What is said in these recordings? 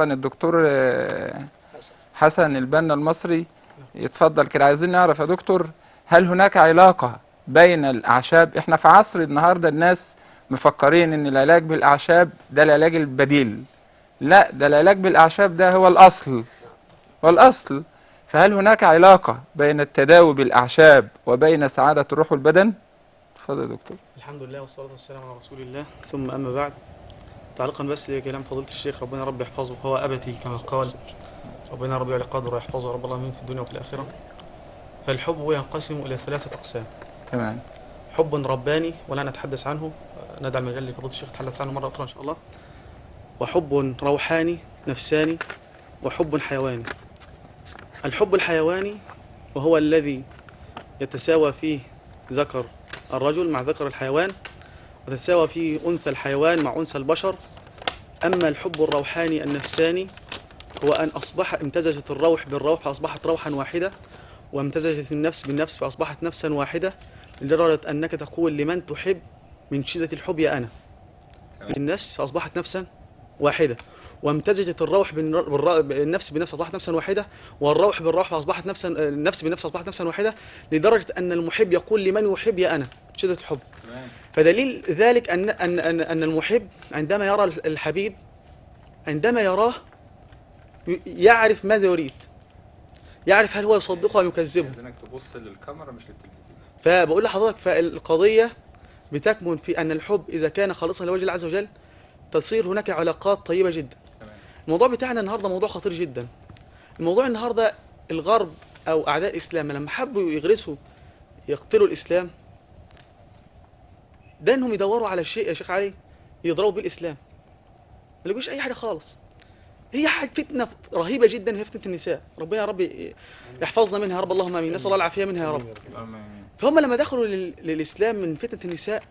الدكتور حسن البنا المصري يتفضل كده. عايزين نعرف يا دكتور، هل هناك علاقة بين الأعشاب؟ احنا في عصر النهاردة الناس مفكرين ان العلاج بالأعشاب ده العلاج البديل. لا، ده العلاج بالأعشاب ده هو الأصل. فهل هناك علاقة بين التداوي بالأعشاب وبين سعادة الروح والبدن؟ اتفضل يا دكتور. الحمد لله والصلاة والسلام على رسول الله، ثم أما بعد. تعليقا بس لكلام فضيلة الشيخ، ربنا رب يحفظه، هو أبتي كما قال، ربنا رب يعلى قدره ويحفظه رب العالمين في الدنيا وفي الآخرة. فالحب ينقسم إلى 3 أقسام. تمام. حب رباني ولا نتحدث عنه، ندع المجال لفضيلة الشيخ يتحدث عنه مرة أخرى إن شاء الله. وحب روحاني نفساني، وحب حيواني. الحب الحيواني وهو الذي يتساوى فيه ذكر الرجل مع ذكر الحيوان، وتتساوى فيه أنثى الحيوان مع أنثى البشر. أما الحب الروحاني النفساني هو أن امتزجت الروح بالروح فأصبحت روحا واحدة، وامتزجت النفس بالنفس فأصبحت نفسا واحدة، لدرجة أنك تقول لمن تحب من شدة الحب يا أنا. النفس فأصبحت نفسا واحدة، وامتزجت الروح بالنفس بالنفس فأصبحت نفسا واحدة، والروح بالروح فأصبحت النفس بالنفس فأصبحت نفسا واحدة، لدرجة أن المحب يقول لمن يحب يا أنا، شدة الحب. فدليل ذلك أن المحب عندما يرى الحبيب، عندما يراه يعرف ماذا يريد، يعرف هل هو يصدقه أو يكذبه. عايزينك تبص للكاميرا مش للتلفزيون. فبقول لحضرتك، فالقضية بتكمن في أن الحب إذا كان خالصا لوجه الله عز وجل تصير هناك علاقات طيبة جدا. الموضوع بتاعنا النهاردة موضوع خطير جدا. الموضوع النهاردة الغرب أو أعداء الإسلام لما حبوا يغرسوا يقتلوا الإسلام، ده انهم يدوروا على شيء يا شيخ علي يضربوا بيه الاسلام، ما لقوش اي حاجه خالص. هي حاجه فتنه رهيبه جدا، هي فتنه النساء. ربنا يا رب يحفظنا منها يا رب، اللهم امين، نسال الله العافيه منها يا رب. فهم لما دخلوا للاسلام من فتنه النساء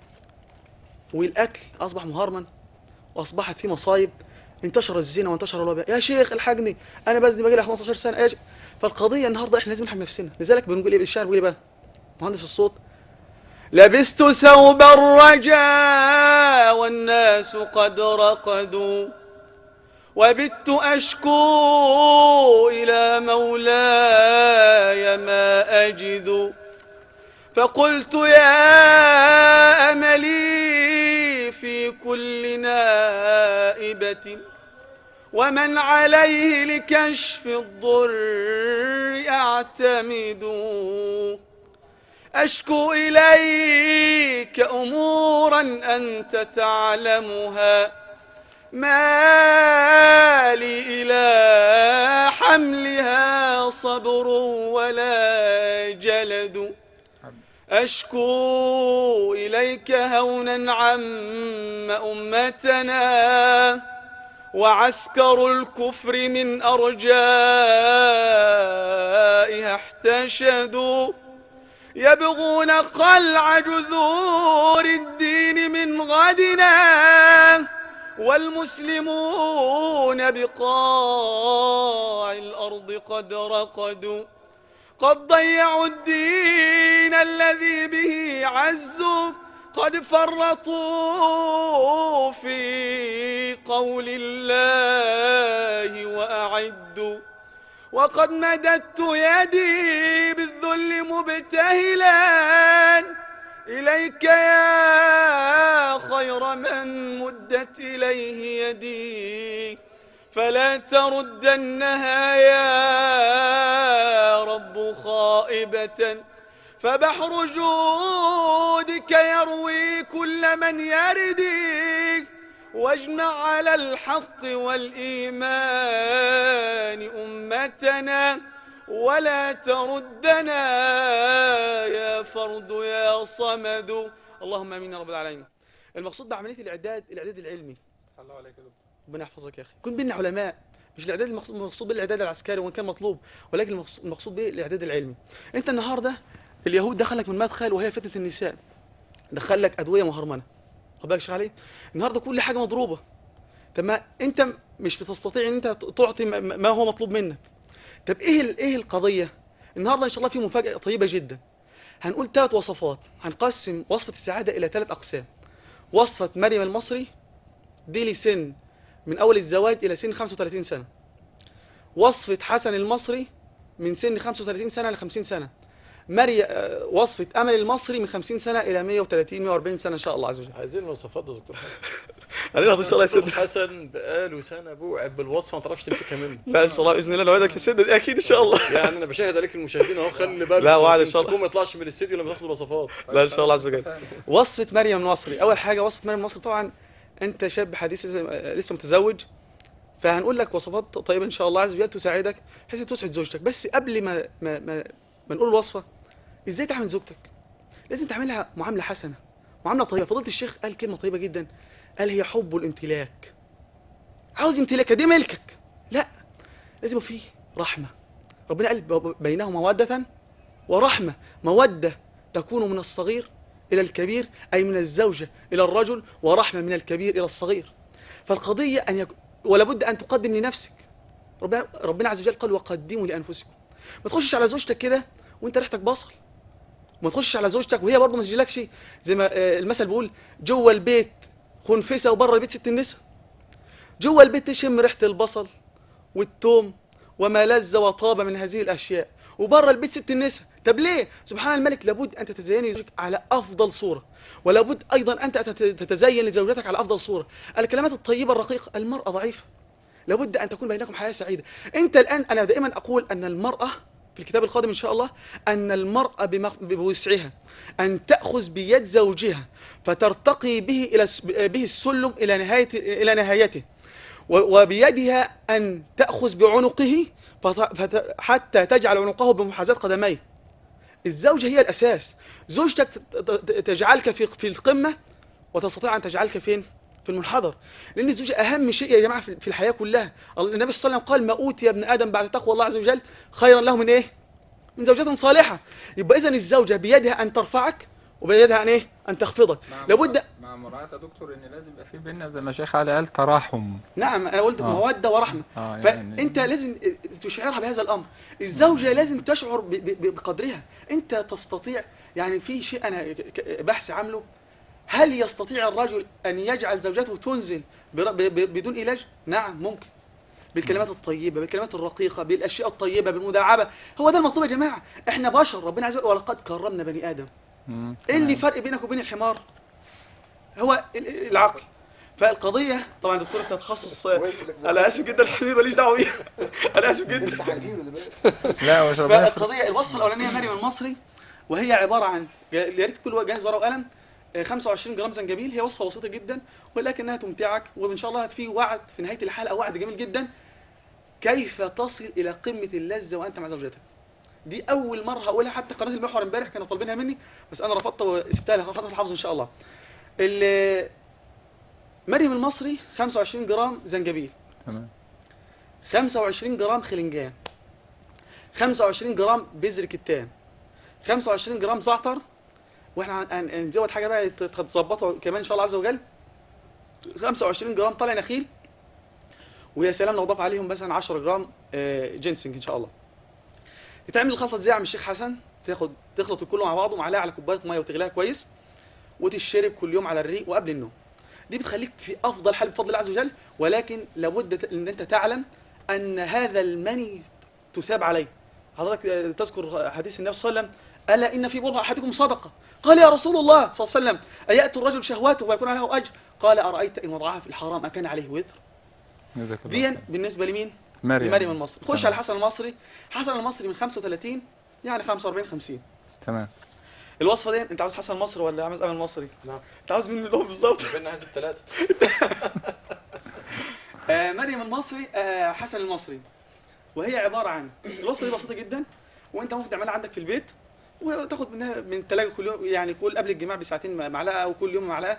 والاكل اصبح مهرما، واصبحت في مصايب، انتشر الزنا وانتشر الوباء. يا شيخ الحقني انا بزني بقالي 15 سنه يا شيخ. فالقضيه النهارده احنا لازم نحمي نفسنا، لذلك بنقول ايه بالشعر؟ بيقول ايه بقى مهندس الصوت؟ لبست ثوب الرجاء والناس قد رقدوا، وبت أشكو إلى مولاي ما أجد، فقلت يا أملي في كل نائبة، ومن عليه لكشف الضر أعتمد، أشكو إليك أمورا أنت تعلمها، ما لي إلى حملها صبر ولا جلد، أشكو إليك هونا عم أمتنا، وعسكر الكفر من أرجائها احتشدوا، يبغون قلع جذور الدين من غدنا، والمسلمون بقاع الأرض قد رقدوا، قد ضيعوا الدين الذي به عزوا، قد فرطوا في قول الله وأعدوا، وقد مددت يدي بالذل مبتهلا إليك يا خير من مدت إليه يدي، فلا تردنها يا رب خائبة، فبحر جودك يروي كل من يردي، واجمع على الحق والإيمان أمتنا، ولا تردنا يا فرد يا صمد، اللهم امين يا رب العالمين. المقصود بعمليه الاعداد العلمي. الله عليك يا دكتور. ربنا يحفظك يا اخي. يكون بينا علماء، مش الاعداد المقصود بالاعداد العسكري وان كان مطلوب، ولكن المقصود به الاعداد العلمي. انت النهارده اليهود دخلك من مدخل وهي فتنه النساء، دخل لك ادويه مهرمنه، خد بالك يا شيخ علي. النهارده كل حاجه مضروبه. طب ما انت مش بتستطيع ان انت تعطي ما هو مطلوب منك. طب ايه القضيه؟ النهارده ان شاء الله في مفاجاه طيبه جدا. هنقول 3 وصفات، هنقسم وصفه السعاده الى 3 اقسام. وصفه مريم المصري دي لسن من اول الزواج الى سن 35 سنه. وصفه حسن المصري من سن 35 سنه ل 50 سنه. وصفه امل المصري من 50 سنه الى 130 140 سنه ان شاء الله عز وجل. عايزين الوصفات يا دكتور حسن. علينا ان شاء الله يا دكتور سيدنا. حسن بقاله سنه بوعد بالوصفه ما تعرفش تمسكها منه. لا ان شاء الله باذن الله نوعدك يا سيدنا اكيد ان شاء الله. يعني انا بشاهد عليك المشاهدين اهو، خلي بالك لا، وعد إن شاء الله. ما يطلعش من الاستديو لما تاخدوا الوصفات. لا ان شاء الله عز وجل. وصفه مريم المصري، اول حاجه وصفه مريم المصري طبعا انت شاب حديث لسه متزوج، فهنقول لك وصفات طيبه ان شاء الله عز وجل تساعدك بحيث تسعد زوجتك. بس قبل ما نقول الوصفه، ازاي تعامل زوجتك؟ لازم تعملها معامله حسنه، معامله طيبه. فضيله الشيخ قال كلمه طيبه جدا، قال هي حب الامتلاك. عاوز يمتلكها دي ملكك، لا، لازم فيه رحمه. ربنا قال بينهم موده ورحمه. موده تكون من الصغير الى الكبير، اي من الزوجه الى الرجل، ورحمه من الكبير الى الصغير. فالقضيه ولا بد ان تقدم لنفسك. ربنا عز وجل قال وقدموا لانفسكم. ما تخشش على زوجتك كده وانت ريحتك بصل، وما تخشش على زوجتك وهي برضه ما تجيلكش زي ما المثل بيقول جوه البيت خنفسه وبره البيت ست النساء. جوه البيت تشم ريحه البصل والثوم وما لذ وطاب من هذه الاشياء، وبره البيت ست النساء. طب ليه؟ سبحان الملك، لابد ان تتزيني لزوجك على افضل صوره، ولابد ايضا انت تتزين لزوجتك على افضل صوره. الكلمات الطيبه الرقيقه، المراه ضعيفه، لابد ان تكون بينكم حياه سعيده. انت الان، انا دائما اقول ان المراه في الكتاب القادم ان شاء الله، ان المراه بوسعها ان تاخذ بيد زوجها فترتقي به السلم الى نهايته، وبيدها ان تاخذ بعنقه حتى تجعل عنقه بمحاذاه قدميه. الزوجه هي الاساس. زوجتك تجعلك في القمه وتستطيع ان تجعلك فين؟ في المنحدر. لان الزوجه اهم شيء يا جماعه في الحياه كلها. النبي صلى الله عليه وسلم قال ما اوتي ابن ادم بعد تقوى الله عز وجل خيرا له من ايه؟ من زوجة صالحه. يبقى اذا الزوجه بيدها ان ترفعك وبيدها ان ايه؟ ان تخفضك. لابد مع مراعاة يا دكتور ان لازم يبقى في بيننا زي ما شيخ علي قال تراحم. نعم، انا قلت موده ورحمه. يعني فانت لازم تشعرها بهذا الامر. الزوجه لازم تشعر بقدرها. انت تستطيع، يعني في شيء انا بحث عامله، هل يستطيع الرجل ان يجعل زوجته تنزل بدون علاج؟ نعم ممكن، بالكلمات الطيبه، بالكلمات الرقيقه، بالاشياء الطيبه، بالمداعبه. هو ده المطلوب يا جماعه. احنا بشر، ربنا عز وجل ولقد كرمنا بني ادم. ايه اللي فرق بينك وبين الحمار؟ هو العقل. فالقضيه طبعا دكتور انت تخصص، انا اسف جدا الحبيب ماليش دعوه بيه. انا اسف جدا. لسه هنجيله دلوقتي. لا مش ربنا فالقضيه الوصفه الاولانيه مريم المصري، وهي عباره عن، يا ريت كل واحد جاهز ورقه وقلم، 25 جرام زنجبيل. هي وصفه بسيطه جدا ولكنها تمتعك، وان شاء الله في وعد في نهايه الحلقه، وعد جميل جدا كيف تصل الى قمه اللذه وانت مع زوجتك. دي اول مره هقولها، حتى قناه المحور امبارح كانوا طالبينها مني بس انا رفضت وسبتها لها فتره الحفظ ان شاء الله. مريم المصري 25 جرام زنجبيل، تمام، 25 جرام خلنجان، 25 جرام بذر كتان، 25 جرام زعتر، واحنا هنزود حاجه بقى تظبطه كمان ان شاء الله عز وجل، 25 جرام طالع نخيل، ويا سلام لو ضاف عليهم مثلا 10 جرام جينسنج ان شاء الله. تتعمل الخلطه ازاي يا عم الشيخ حسن؟ تخلط كله مع بعضه معلقه على كوبايه ميه وتغليها كويس، وتشرب كل يوم على الريق وقبل النوم. دي بتخليك في افضل حال بفضل الله عز وجل، ولكن لابد ان انت تعلم ان هذا المني تثاب عليه. حضرتك تذكر حديث النبي صلى الله عليه وسلم الا ان في بضع احدكم صدقه. قال يا رسول الله صلى الله عليه وسلم اياتي الرجل شهواته ويكون عليه اجر؟ قال ارايت ان وضعها في الحرام اكان عليه وزر؟ دي بالنسبه لمين؟ لمريم المصري. خش على حسن المصري. حسن المصري من 35 يعني 45 50. تمام. الوصفه دي انت عاوز حسن المصري ولا عاوز امل المصري؟ نعم. انت عاوز مين منهم بالظبط؟ بينا عايز الثلاثه. مريم المصري، حسن المصري، وهي عباره عن، الوصفه دي بسيطه جدا وانت ممكن تعملها عندك في البيت وتاخد منها من الثلاجه كل يوم، يعني كل قبل الجماع بساعتين معلقه او كل يوم معلقه،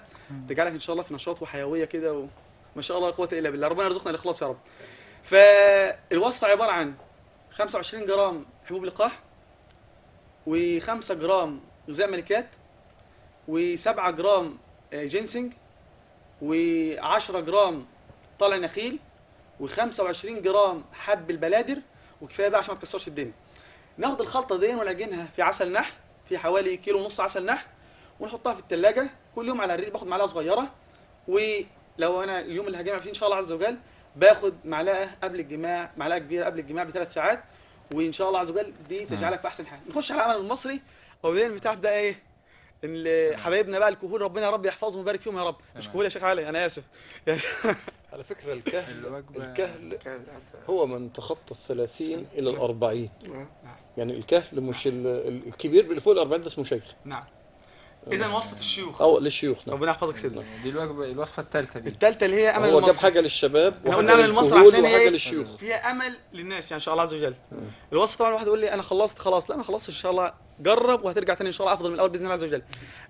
تجعلك ان شاء الله في نشاط وحيويه كده وما شاء الله لا قوه الا بالله. ربنا يرزقنا الاخلاص يا رب. فالوصفه عباره عن 25 جرام حبوب لقاح، و5 جرام غذاء ملكات، و7 جرام جينسنج، و10 جرام طالع نخيل، و25 جرام حب البلادر، وكفايه بقى عشان ما تكسرش الدنيا. ناخد الخلطه دي ونعجنها في عسل نحل، في حوالي 1.5 كيلو عسل نحل، ونحطها في الثلاجه كل يوم على الريق. باخد معلقه صغيره، لو انا اليوم اللي هجمع فيه ان شاء الله عز وجل باخد معلقه قبل الجماع، معلقه كبيره قبل الجماع ب3 ساعات، وان شاء الله عز وجل دي تجعلك في احسن حال. نخش على العمل المصري او الدين بتاعت بقى ايه؟ حبايبنا بقى الكهول، ربنا يا رب يحفظهم ويبارك فيهم يا رب. مش كهول يا شيخ علي، انا اسف. على فكرة الكهل الوجبة هو من تخطى 30 إلى 40. يعني الكهل مش الكبير اللي فوق 40 ده اسمه شيخ. نعم. اذا وصفه الشيوخ. أو للشيوخ. نعم. ربنا يحفظك سيدنا. دي الوصفة الثالثة دي. الثالثه اللي هي امل هو جاب المصري. حاجة للشباب احنا وحاجة قلنا امل المصري للكهول عشان وحاجة هي للشيوخ. فيها امل للناس يعني ان شاء الله عز وجل. الوصفه طبعا الواحد يقول لي انا خلصت خلاص، لا ما خلصتش ان شاء الله، جرب وهترجع تاني ان شاء الله افضل من الاول باذن الله عز وجل.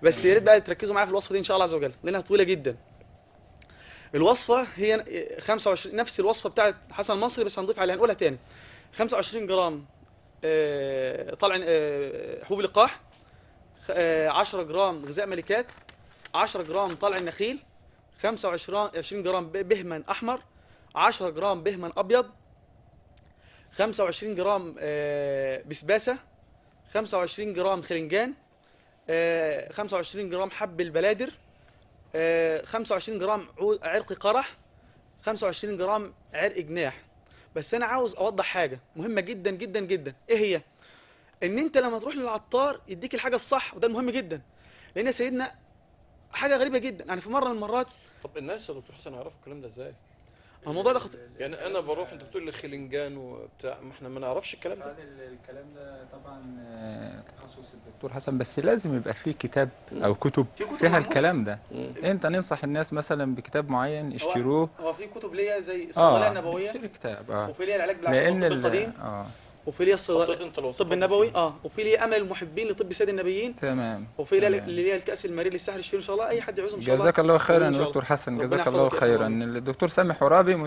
بس يا ريت بقى تركزوا معايا في الوصفه دي ان شاء الله عز وجل لانها طويله جدا. الوصفه هي 25 نفس الوصفه بتاعت حسن المصري بس هنضيف عليها، هنقولها تاني. 25 جرام طلع حبوب لقاح، 10 جرام غذاء ملكات، 10 جرام طلع النخيل، 25 جرام بهمن احمر، 10 جرام بهمن ابيض، 25 جرام بسباسه، 25 جرام خلنجان، 25 جرام حب البلادر، 25 جرام عرق قرح، 25 جرام عرق جناح. بس انا عاوز اوضح حاجه مهمه جدا جدا جدا. ايه هي؟ ان انت لما تروح للعطار يديك الحاجه الصح، وده المهم جدا. لان يا سيدنا حاجه غريبه جدا، يعني في مره من المرات طب الناس يا دكتور حسن يعرفوا الكلام ده ازاي؟ الموضوع ده خطير. يعني انا بروح انت بتقول لي خلنجان وبتاع، ما احنا ما نعرفش الكلام ده. الكلام ده طبعا تخصص الدكتور حسن، بس لازم يبقى فيه كتاب او كتب فيها موجودة. الكلام ده. انت ننصح الناس مثلا بكتاب معين يشتروه. هو في كتب ليا زي الصيدليه النبويه، اشتري كتاب وفي ليا العلاج بالعشاء لان والطب القديم، وفي ليا حطيت انت الوصفات الطب النبوي، وفي ليا امل المحبين لطب سيد النبيين، تمام. وفي ليا اللي ليا الكاس المرير للسحر الشرير ان شاء الله. اي حد يعوزه ان شاء الله. جزاك الله خيرا إن يا شاء دكتور حسن، ربنا جزاك يحفظك الله يا أخي خيرا. والله. الدكتور سامح عرابي